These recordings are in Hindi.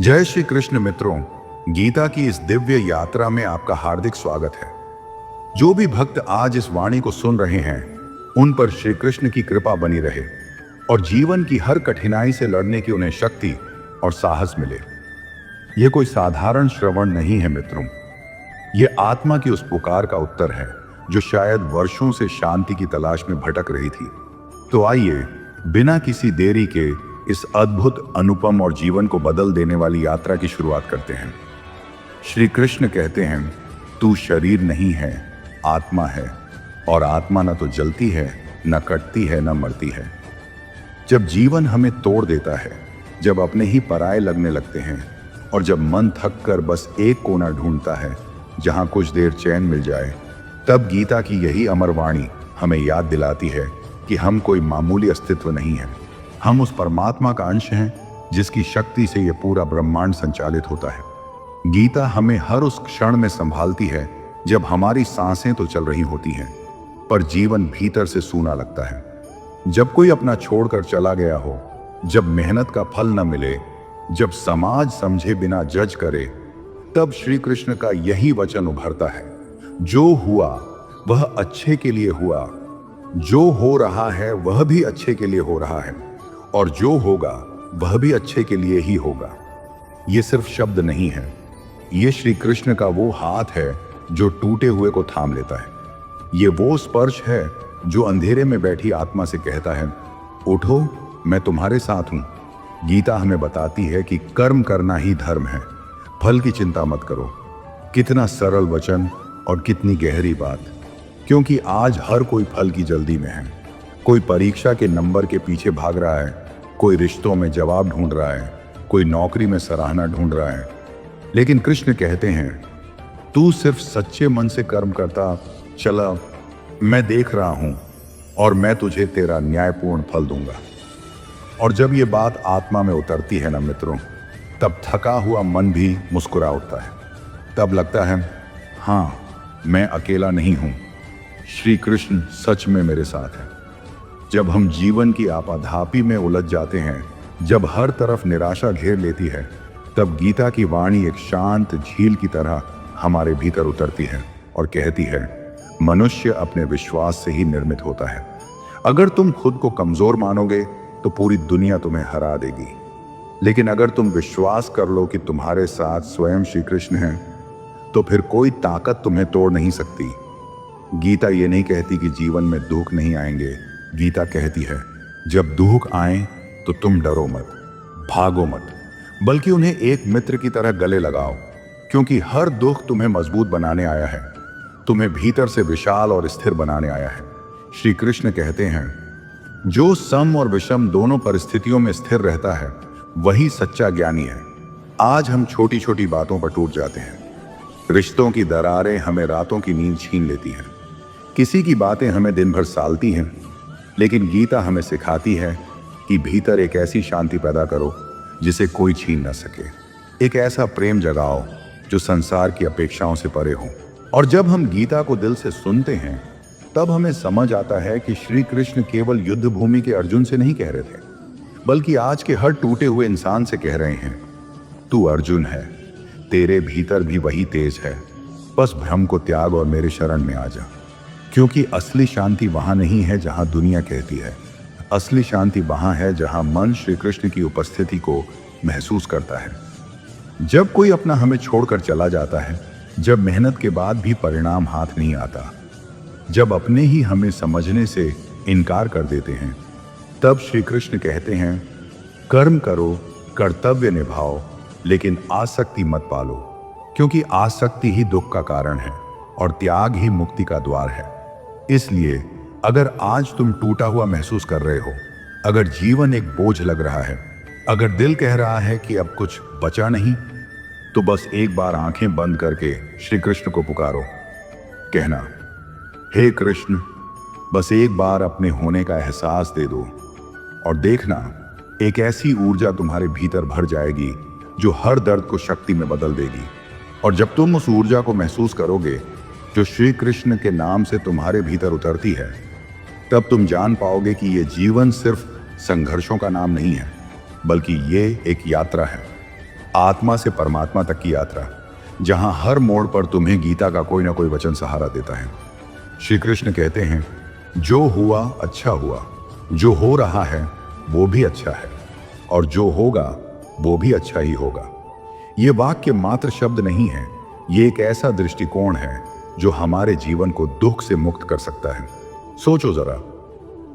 जय श्री कृष्ण मित्रों, गीता की इस दिव्य यात्रा में आपका हार्दिक स्वागत है। जो भी भक्त आज इस वाणी को सुन रहे हैं, उन पर श्री कृष्ण की कृपा बनी रहे और जीवन की हर कठिनाई से लड़ने की उन्हें शक्ति और साहस मिले। यह कोई साधारण श्रवण नहीं है मित्रों, यह आत्मा की उस पुकार का उत्तर है जो शायद वर्षों से शांति की तलाश में भटक रही थी। तो आइए बिना किसी देरी के इस अद्भुत, अनुपम और जीवन को बदल देने वाली यात्रा की शुरुआत करते हैं। श्री कृष्ण कहते हैं, तू शरीर नहीं है, आत्मा है, और आत्मा न तो जलती है, न कटती है, न मरती है। जब जीवन हमें तोड़ देता है, जब अपने ही पराये लगने लगते हैं और जब मन थक कर बस एक कोना ढूंढता है जहां कुछ देर चैन मिल जाए, तब गीता की यही अमर वाणी हमें याद दिलाती है कि हम कोई मामूली अस्तित्व नहीं है। हम उस परमात्मा का अंश हैं जिसकी शक्ति से यह पूरा ब्रह्मांड संचालित होता है। गीता हमें हर उस क्षण में संभालती है जब हमारी सांसें तो चल रही होती हैं, पर जीवन भीतर से सूना लगता है। जब कोई अपना छोड़कर चला गया हो, जब मेहनत का फल न मिले, जब समाज समझे बिना जज करे, तब श्री कृष्ण का यही वचन उभरता है, जो हुआ वह अच्छे के लिए हुआ, जो हो रहा है वह भी अच्छे के लिए हो रहा है, और जो होगा वह भी अच्छे के लिए ही होगा। ये सिर्फ शब्द नहीं है, ये श्री कृष्ण का वो हाथ है जो टूटे हुए को थाम लेता है। ये वो स्पर्श है जो अंधेरे में बैठी आत्मा से कहता है, उठो, मैं तुम्हारे साथ हूं। गीता हमें बताती है कि कर्म करना ही धर्म है, फल की चिंता मत करो। कितना सरल वचन और कितनी गहरी बात, क्योंकि आज हर कोई फल की जल्दी में है। कोई परीक्षा के नंबर के पीछे भाग रहा है, कोई रिश्तों में जवाब ढूंढ रहा है, कोई नौकरी में सराहना ढूंढ रहा है। लेकिन कृष्ण कहते हैं, तू सिर्फ सच्चे मन से कर्म करता चला, मैं देख रहा हूं और मैं तुझे तेरा न्यायपूर्ण फल दूंगा। और जब ये बात आत्मा में उतरती है ना मित्रों, तब थका हुआ मन भी मुस्कुरा उठता है। तब लगता है, हाँ, मैं अकेला नहीं हूं, श्री कृष्ण सच में मेरे साथ है। जब हम जीवन की आपाधापी में उलझ जाते हैं, जब हर तरफ निराशा घेर लेती है, तब गीता की वाणी एक शांत झील की तरह हमारे भीतर उतरती है और कहती है, मनुष्य अपने विश्वास से ही निर्मित होता है। अगर तुम खुद को कमजोर मानोगे तो पूरी दुनिया तुम्हें हरा देगी, लेकिन अगर तुम विश्वास कर लो कि तुम्हारे साथ स्वयं श्री कृष्ण हैं, तो फिर कोई ताकत तुम्हें तोड़ नहीं सकती। गीता ये नहीं कहती कि जीवन में दुख नहीं आएंगे। गीता कहती है, जब दुख आए तो तुम डरो मत, भागो मत, बल्कि उन्हें एक मित्र की तरह गले लगाओ, क्योंकि हर दुख तुम्हें मजबूत बनाने आया है, तुम्हें भीतर से विशाल और स्थिर बनाने आया है। श्री कृष्ण कहते हैं, जो सम और विषम दोनों परिस्थितियों में स्थिर रहता है, वही सच्चा ज्ञानी है। आज हम छोटी छोटी बातों पर टूट जाते हैं। रिश्तों की दरारें हमें रातों की नींद छीन लेती हैं, किसी की बातें हमें दिन भर सालती हैं, लेकिन गीता हमें सिखाती है कि भीतर एक ऐसी शांति पैदा करो जिसे कोई छीन न सके। एक ऐसा प्रेम जगाओ जो संसार की अपेक्षाओं से परे हो। और जब हम गीता को दिल से सुनते हैं, तब हमें समझ आता है कि श्री कृष्ण केवल युद्ध भूमि के अर्जुन से नहीं कह रहे थे, बल्कि आज के हर टूटे हुए इंसान से कह रहे हैं, तू अर्जुन है, तेरे भीतर भी वही तेज है, बस भ्रम को त्याग और मेरे शरण में आ जा। क्योंकि असली शांति वहां नहीं है जहां दुनिया कहती है, असली शांति वहां है जहां मन श्री कृष्ण की उपस्थिति को महसूस करता है। जब कोई अपना हमें छोड़कर चला जाता है, जब मेहनत के बाद भी परिणाम हाथ नहीं आता, जब अपने ही हमें समझने से इनकार कर देते हैं, तब श्री कृष्ण कहते हैं, कर्म करो, कर्तव्य निभाओ, लेकिन आसक्ति मत पालो, क्योंकि आसक्ति ही दुख का कारण है और त्याग ही मुक्ति का द्वार है। इसलिए अगर आज तुम टूटा हुआ महसूस कर रहे हो, अगर जीवन एक बोझ लग रहा है, अगर दिल कह रहा है कि अब कुछ बचा नहीं, तो बस एक बार आंखें बंद करके श्री कृष्ण को पुकारो। कहना, हे कृष्ण, बस एक बार अपने होने का एहसास दे दो, और देखना एक ऐसी ऊर्जा तुम्हारे भीतर भर जाएगी जो हर दर्द को शक्ति में बदल देगी। और जब तुम उस ऊर्जा को महसूस करोगे जो श्री कृष्ण के नाम से तुम्हारे भीतर उतरती है, तब तुम जान पाओगे कि ये जीवन सिर्फ संघर्षों का नाम नहीं है, बल्कि ये एक यात्रा है। आत्मा से परमात्मा तक की यात्रा, जहां हर मोड़ पर तुम्हें गीता का कोई ना कोई वचन सहारा देता है। श्री कृष्ण कहते हैं, जो हुआ अच्छा हुआ, जो हो रहा है वो भी अच्छा है, और जो होगा वो भी अच्छा ही होगा। ये वाक्य मात्र शब्द नहीं है, ये एक ऐसा दृष्टिकोण है जो हमारे जीवन को दुख से मुक्त कर सकता है। सोचो जरा,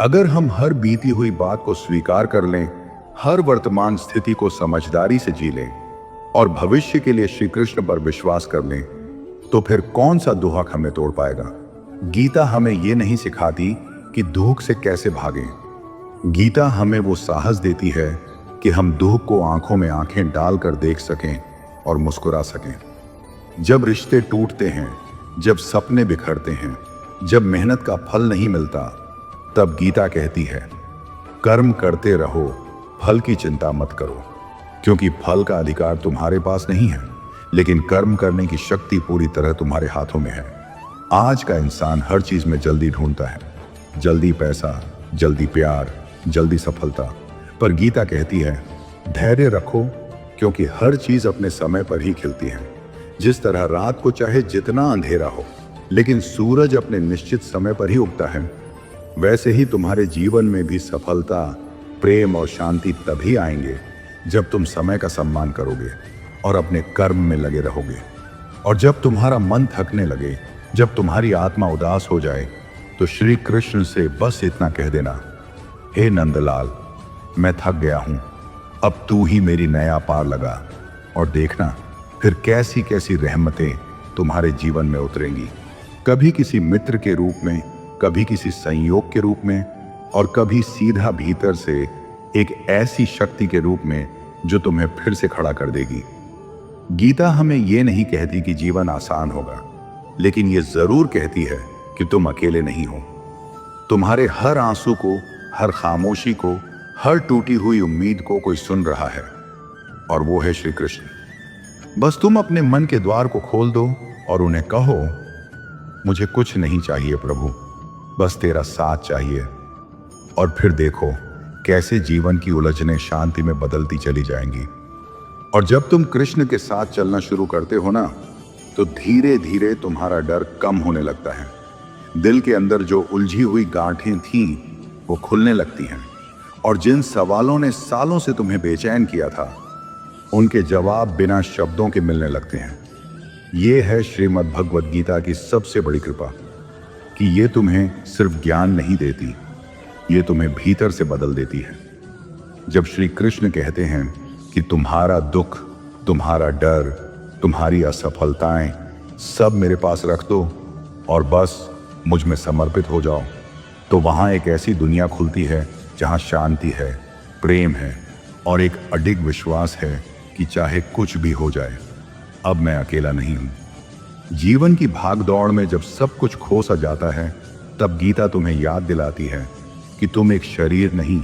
अगर हम हर बीती हुई बात को स्वीकार कर लें, हर वर्तमान स्थिति को समझदारी से जी लें और भविष्य के लिए श्री कृष्ण पर विश्वास कर लें, तो फिर कौन सा दुहक हमें तोड़ पाएगा। गीता हमें यह नहीं सिखाती कि दुख से कैसे भागें। गीता हमें वो साहस देती है कि हम दुख को आंखों में आंखें डालकर देख सकें और मुस्कुरा सकें। जब रिश्ते टूटते हैं, जब सपने बिखरते हैं, जब मेहनत का फल नहीं मिलता, तब गीता कहती है, कर्म करते रहो, फल की चिंता मत करो, क्योंकि फल का अधिकार तुम्हारे पास नहीं है, लेकिन कर्म करने की शक्ति पूरी तरह तुम्हारे हाथों में है। आज का इंसान हर चीज में जल्दी ढूंढता है, जल्दी पैसा, जल्दी प्यार, जल्दी सफलता। पर गीता कहती है, धैर्य रखो, क्योंकि हर चीज अपने समय पर ही खिलती है। जिस तरह रात को चाहे जितना अंधेरा हो, लेकिन सूरज अपने निश्चित समय पर ही उगता है, वैसे ही तुम्हारे जीवन में भी सफलता, प्रेम और शांति तभी आएंगे जब तुम समय का सम्मान करोगे और अपने कर्म में लगे रहोगे। और जब तुम्हारा मन थकने लगे, जब तुम्हारी आत्मा उदास हो जाए, तो श्री कृष्ण से बस इतना कह देना, हे नंदलाल, मैं थक गया हूं, अब तू ही मेरी नया पार लगा। और देखना फिर कैसी कैसी रहमतें तुम्हारे जीवन में उतरेंगी। कभी किसी मित्र के रूप में, कभी किसी संयोग के रूप में, और कभी सीधा भीतर से एक ऐसी शक्ति के रूप में जो तुम्हें फिर से खड़ा कर देगी। गीता हमें यह नहीं कहती कि जीवन आसान होगा, लेकिन यह जरूर कहती है कि तुम अकेले नहीं हो। तुम्हारे हर आंसू को, हर खामोशी को, हर टूटी हुई उम्मीद को कोई सुन रहा है, और वो है श्री कृष्ण। बस तुम अपने मन के द्वार को खोल दो और उन्हें कहो, मुझे कुछ नहीं चाहिए प्रभु, बस तेरा साथ चाहिए। और फिर देखो कैसे जीवन की उलझनें शांति में बदलती चली जाएंगी। और जब तुम कृष्ण के साथ चलना शुरू करते हो ना, तो धीरे धीरे तुम्हारा डर कम होने लगता है। दिल के अंदर जो उलझी हुई गांठें थीं, वो खुलने लगती हैं, और जिन सवालों ने सालों से तुम्हें बेचैन किया था, उनके जवाब बिना शब्दों के मिलने लगते हैं। ये है श्रीमद् भगवद गीता की सबसे बड़ी कृपा, कि ये तुम्हें सिर्फ ज्ञान नहीं देती, ये तुम्हें भीतर से बदल देती है। जब श्री कृष्ण कहते हैं कि तुम्हारा दुख, तुम्हारा डर, तुम्हारी असफलताएं सब मेरे पास रख दो और बस मुझ में समर्पित हो जाओ, तो वहाँ एक ऐसी दुनिया खुलती है जहाँ शांति है, प्रेम है और एक अडिग विश्वास है कि चाहे कुछ भी हो जाए, अब मैं अकेला नहीं हूँ। जीवन की भागदौड़ में जब सब कुछ खो सा जाता है, तब गीता तुम्हें याद दिलाती है कि तुम एक शरीर नहीं,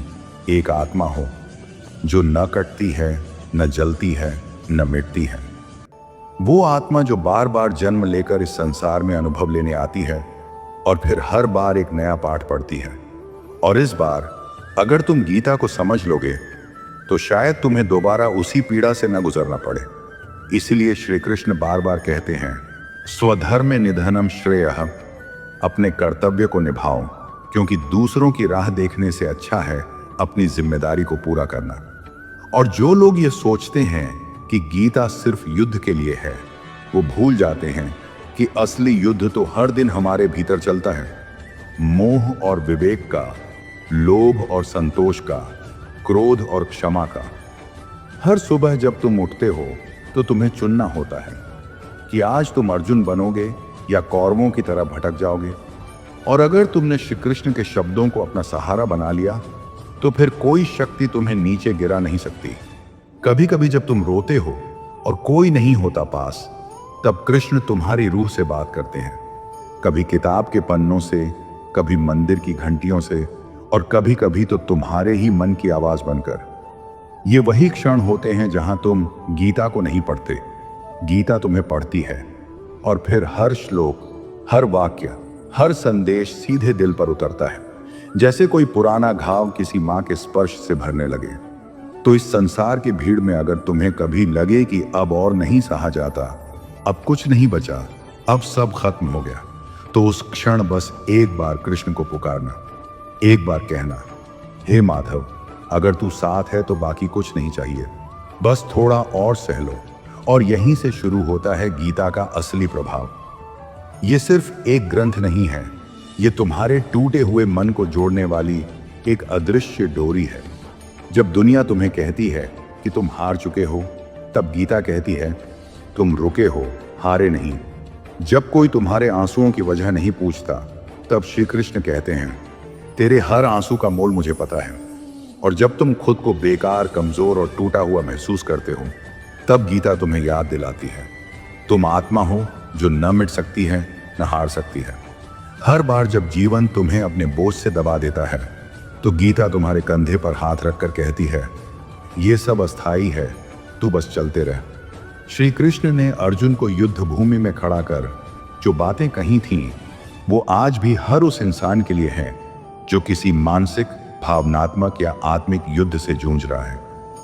एक आत्मा हो, जो न कटती है, न जलती है, न मिटती है। वो आत्मा जो बार बार जन्म लेकर इस संसार में अनुभव लेने आती है और फिर हर बार एक नया पाठ पढ़ती है। और इस बार अगर तुम गीता को समझ लोगे, तो शायद तुम्हें दोबारा उसी पीड़ा से न गुजरना पड़े। इसलिए श्री कृष्ण बार बार कहते हैं, स्वधर्म निधनम श्रेयः, अपने कर्तव्य को निभाओ, क्योंकि दूसरों की राह देखने से अच्छा है अपनी जिम्मेदारी को पूरा करना। और जो लोग ये सोचते हैं कि गीता सिर्फ युद्ध के लिए है, वो भूल जाते हैं कि असली युद्ध तो हर दिन हमारे भीतर चलता है। मोह और विवेक का, लोभ और संतोष का, क्रोध और क्षमा का। हर सुबह जब तुम उठते हो तो तुम्हें चुनना होता है कि आज तुम अर्जुन बनोगे या कौरवों की तरह भटक जाओगे। और अगर तुमने श्री कृष्ण के शब्दों को अपना सहारा बना लिया, तो फिर कोई शक्ति तुम्हें नीचे गिरा नहीं सकती। कभी कभी जब तुम रोते हो और कोई नहीं होता पास, तब कृष्ण तुम्हारी रूह से बात करते हैं, कभी किताब के पन्नों से, कभी मंदिर की घंटियों से, और कभी कभी तो तुम्हारे ही मन की आवाज बनकर। ये वही क्षण होते हैं जहां तुम गीता को नहीं पढ़ते, गीता तुम्हें पढ़ती है, और फिर हर श्लोक, हर वाक्य, हर संदेश सीधे दिल पर उतरता है, जैसे कोई पुराना घाव किसी माँ के स्पर्श से भरने लगे। तो इस संसार की भीड़ में अगर तुम्हें कभी लगे कि अब और नहीं सहा जाता, अब कुछ नहीं बचा, अब सब खत्म हो गया, तो उस क्षण बस एक बार कृष्ण को पुकारना, एक बार कहना, हे माधव, अगर तू साथ है तो बाकी कुछ नहीं चाहिए, बस थोड़ा और सह लो। और यहीं से शुरू होता है गीता का असली प्रभाव। ये सिर्फ एक ग्रंथ नहीं है, ये तुम्हारे टूटे हुए मन को जोड़ने वाली एक अदृश्य डोरी है। जब दुनिया तुम्हें कहती है कि तुम हार चुके हो, तब गीता कहती है तुम रुके हो, हारे नहीं। जब कोई तुम्हारे आंसुओं की वजह नहीं पूछता, तब श्री कृष्ण कहते हैं तेरे हर आंसू का मोल मुझे पता है। और जब तुम खुद को बेकार, कमजोर और टूटा हुआ महसूस करते हो, तब गीता तुम्हें याद दिलाती है तुम आत्मा हो जो न मिट सकती है, न हार सकती है। हर बार जब जीवन तुम्हें अपने बोझ से दबा देता है, तो गीता तुम्हारे कंधे पर हाथ रखकर कहती है ये सब अस्थाई है, तू बस चलते रह। श्री कृष्ण ने अर्जुन को युद्ध भूमि में खड़ा कर जो बातें कही थीं, वो आज भी हर उस इंसान के लिए हैं जो किसी मानसिक, भावनात्मक या आत्मिक युद्ध से जूझ रहा है।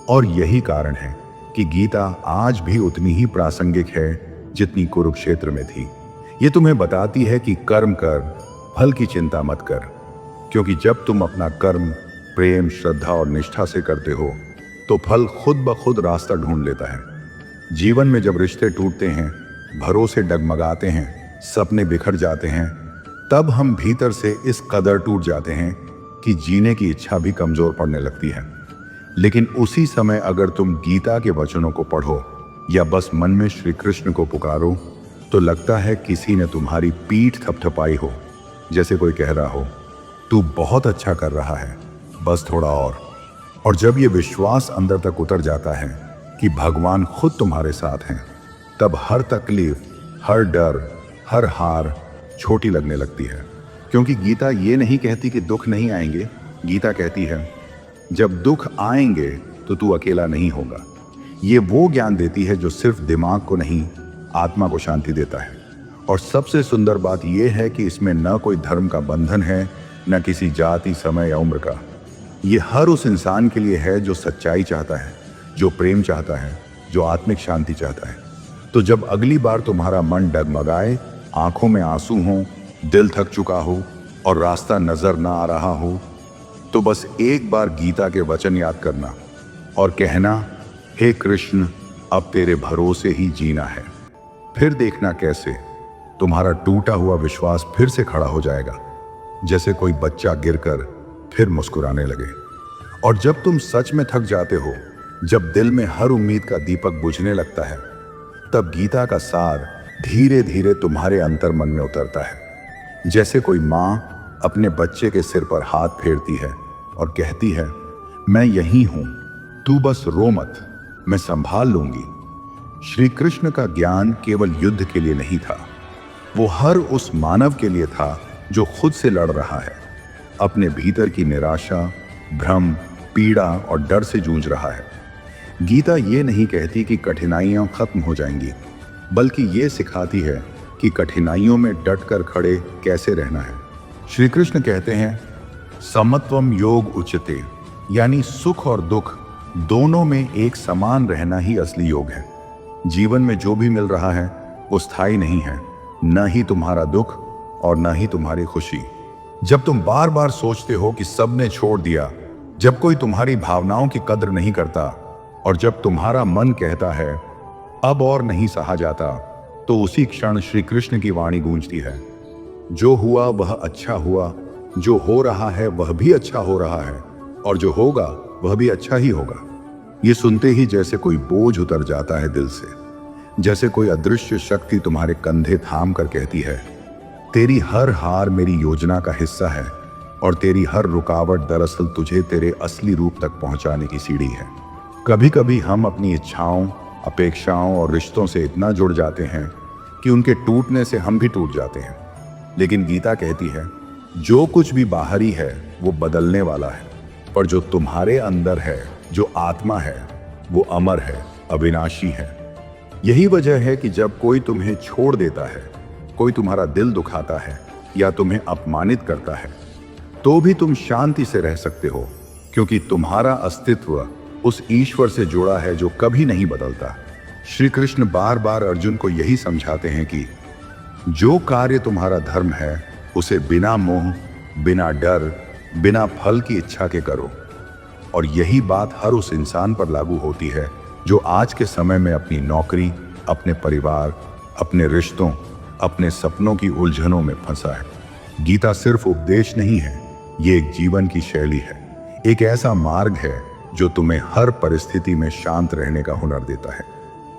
और यही कारण है कि गीता आज भी उतनी ही प्रासंगिक है जितनी कुरुक्षेत्र में थी। ये तुम्हें बताती है कि कर्म कर, फल की चिंता मत कर, क्योंकि जब तुम अपना कर्म प्रेम, श्रद्धा और निष्ठा से करते हो, तो फल खुद ब खुद रास्ता ढूंढ लेता है। जीवन में जब रिश्ते टूटते हैं, भरोसे डगमगाते हैं, सपने बिखर जाते हैं, तब हम भीतर से इस कदर टूट जाते हैं कि जीने की इच्छा भी कमजोर पड़ने लगती है। लेकिन उसी समय अगर तुम गीता के वचनों को पढ़ो या बस मन में श्री कृष्ण को पुकारो, तो लगता है किसी ने तुम्हारी पीठ थपथपाई हो, जैसे कोई कह रहा हो तू बहुत अच्छा कर रहा है, बस थोड़ा और जब ये विश्वास अंदर तक उतर जाता है कि भगवान खुद तुम्हारे साथ हैं, तब हर तकलीफ, हर डर, हर हार छोटी लगने लगती है। क्योंकि गीता ये नहीं कहती कि दुख नहीं आएंगे, गीता कहती है जब दुख आएंगे तो तू अकेला नहीं होगा। ये वो ज्ञान देती है जो सिर्फ दिमाग को नहीं, आत्मा को शांति देता है। और सबसे सुंदर बात यह है कि इसमें न कोई धर्म का बंधन है, न किसी जाति, समय या उम्र का। ये हर उस इंसान के लिए है जो सच्चाई चाहता है, जो प्रेम चाहता है, जो आत्मिक शांति चाहता है। तो जब अगली बार तुम्हारा मन डगमगाए, आंखों में आंसू हों, दिल थक चुका हो और रास्ता नजर ना आ रहा हो, तो बस एक बार गीता के वचन याद करना और कहना, हे कृष्ण, अब तेरे भरोसे ही जीना है। फिर देखना कैसे तुम्हारा टूटा हुआ विश्वास फिर से खड़ा हो जाएगा, जैसे कोई बच्चा गिरकर फिर मुस्कुराने लगे। और जब तुम सच में थक जाते हो, जब दिल में हर उम्मीद का दीपक बुझने लगता है, तब गीता का सार धीरे धीरे तुम्हारे अंतर मन में उतरता है। जैसे कोई माँ अपने बच्चे के सिर पर हाथ फेरती है और कहती है, मैं यहीं हूं, तू बस रो मत, मैं संभाल लूंगी। श्री कृष्ण का ज्ञान केवल युद्ध के लिए नहीं था, वो हर उस मानव के लिए था जो खुद से लड़ रहा है, अपने भीतर की निराशा, भ्रम, पीड़ा और डर से जूझ रहा है। गीता ये नहीं कहती कि कठिनाइयां खत्म हो जाएंगी, बल्कि ये सिखाती है कि कठिनाइयों में डटकर खड़े कैसे रहना है। श्री कृष्ण कहते हैं, समत्वम योग उच्यते, यानी सुख और दुख दोनों में एक समान रहना ही असली योग है। जीवन में जो भी मिल रहा है वो स्थायी नहीं है, न ही तुम्हारा दुख और न ही तुम्हारी खुशी। जब तुम बार बार सोचते हो कि सबने छोड़ दिया, जब कोई तुम्हारी भावनाओं की कद्र नहीं करता, और जब तुम्हारा मन कहता है अब और नहीं सहा जाता, तो उसी क्षण श्री कृष्ण की वाणी गूंजती है, जो हुआ वह अच्छा हुआ, जो हो रहा है वह भी अच्छा हो रहा है, और जो होगा वह भी अच्छा ही होगा। ये सुनते ही जैसे कोई बोझ उतर जाता है दिल से, जैसे कोई अदृश्य शक्ति तुम्हारे कंधे थाम कर कहती है, तेरी हर हार मेरी योजना का हिस्सा है, और तेरी हर रुकावट दरअसल तुझे तेरे असली रूप तक पहुंचाने की सीढ़ी है। कभी कभी हम अपनी इच्छाओं, अपेक्षाओं और रिश्तों से इतना जुड़ जाते हैं कि उनके टूटने से हम भी टूट जाते हैं। लेकिन गीता कहती है, जो कुछ भी बाहरी है वो बदलने वाला है, पर जो तुम्हारे अंदर है, जो आत्मा है, वो अमर है, अविनाशी है। यही वजह है कि जब कोई तुम्हें छोड़ देता है, कोई तुम्हारा दिल दुखाता है या तुम्हें अपमानित करता है, तो भी तुम शांति से रह सकते हो, क्योंकि तुम्हारा अस्तित्व उस ईश्वर से जुड़ा है जो कभी नहीं बदलता। श्री कृष्ण बार बार अर्जुन को यही समझाते हैं कि जो कार्य तुम्हारा धर्म है उसे बिना मोह, बिना डर, बिना फल की इच्छा के करो। और यही बात हर उस इंसान पर लागू होती है जो आज के समय में अपनी नौकरी, अपने परिवार, अपने रिश्तों, अपने सपनों की उलझनों में फंसा है। गीता सिर्फ उपदेश नहीं है, ये एक जीवन की शैली है, एक ऐसा मार्ग है जो तुम्हें हर परिस्थिति में शांत रहने का हुनर देता है।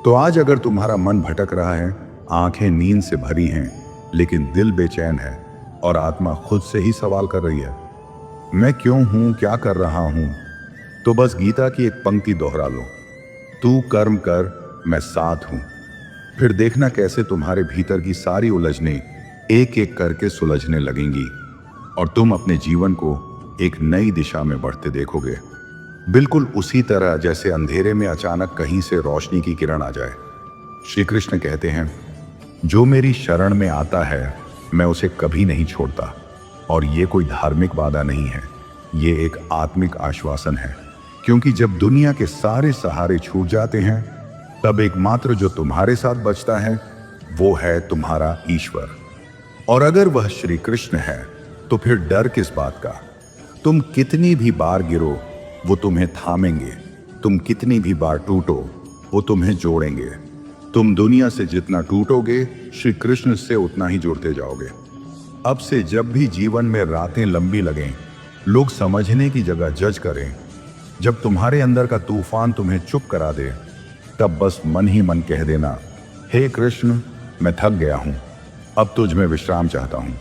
तो आज अगर तुम्हारा मन भटक रहा है, आंखें नींद से भरी हैं, लेकिन दिल बेचैन है और आत्मा खुद से ही सवाल कर रही है, मैं क्यों हूं, क्या कर रहा हूं, तो बस गीता की एक पंक्ति दोहरा लो, तू कर्म कर, मैं साथ हूं। फिर देखना कैसे तुम्हारे भीतर की सारी उलझनें एक एक करके सुलझने लगेंगी और तुम अपने जीवन को एक नई दिशा में बढ़ते देखोगे। बिल्कुल उसी तरह जैसे अंधेरे में अचानक कहीं से रोशनी की किरण आ जाए। श्री कृष्ण कहते हैं, जो मेरी शरण में आता है मैं उसे कभी नहीं छोड़ता। और ये कोई धार्मिक वादा नहीं है, ये एक आत्मिक आश्वासन है। क्योंकि जब दुनिया के सारे सहारे छूट जाते हैं, तब एकमात्र जो तुम्हारे साथ बचता है वो है तुम्हारा ईश्वर। और अगर वह श्री कृष्ण है तो फिर डर किस बात का। तुम कितनी भी बार गिरो वो तुम्हें थामेंगे, तुम कितनी भी बार टूटो वो तुम्हें जोड़ेंगे। तुम दुनिया से जितना टूटोगे श्री कृष्ण से उतना ही जुड़ते जाओगे। अब से जब भी जीवन में रातें लंबी लगें, लोग समझने की जगह जज करें, जब तुम्हारे अंदर का तूफान तुम्हें चुप करा दे, तब बस मन ही मन कह देना, हे कृष्ण मैं थक गया हूं, अब तुझ में विश्राम चाहता हूं।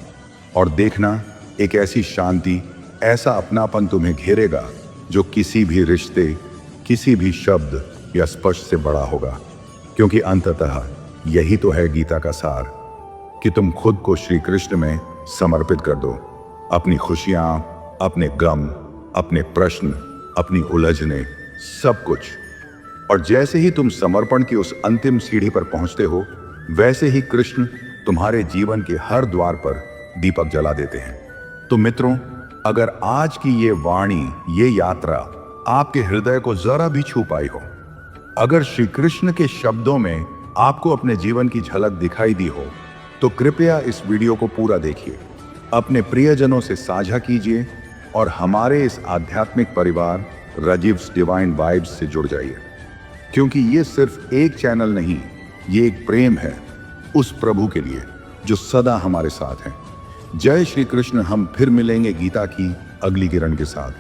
और देखना एक ऐसी शांति, ऐसा अपनापन तुम्हें घेरेगा जो किसी भी रिश्ते, किसी भी शब्द या स्पर्श से बड़ा होगा। क्योंकि अंततः यही तो है गीता का सार, कि तुम खुद को श्री कृष्ण में समर्पित कर दो। अपनी खुशियां, अपने गम, अपने प्रश्न, अपनी उलझने, सब कुछ। और जैसे ही तुम समर्पण की उस अंतिम सीढ़ी पर पहुंचते हो, वैसे ही कृष्ण तुम्हारे जीवन के हर द्वार पर दीपक जला देते हैं। तो मित्रों, अगर आज की ये वाणी, ये यात्रा आपके हृदय को जरा भी छू पाई हो, अगर श्री कृष्ण के शब्दों में आपको अपने जीवन की झलक दिखाई दी हो, तो कृपया इस वीडियो को पूरा देखिए, अपने प्रियजनों से साझा कीजिए और हमारे इस आध्यात्मिक परिवार राजीव्स डिवाइन वाइब्स से जुड़ जाइए। क्योंकि ये सिर्फ एक चैनल नहीं, ये एक प्रेम है उस प्रभु के लिए जो सदा हमारे साथ है। जय श्री कृष्ण। हम फिर मिलेंगे गीता की अगली किरण के साथ।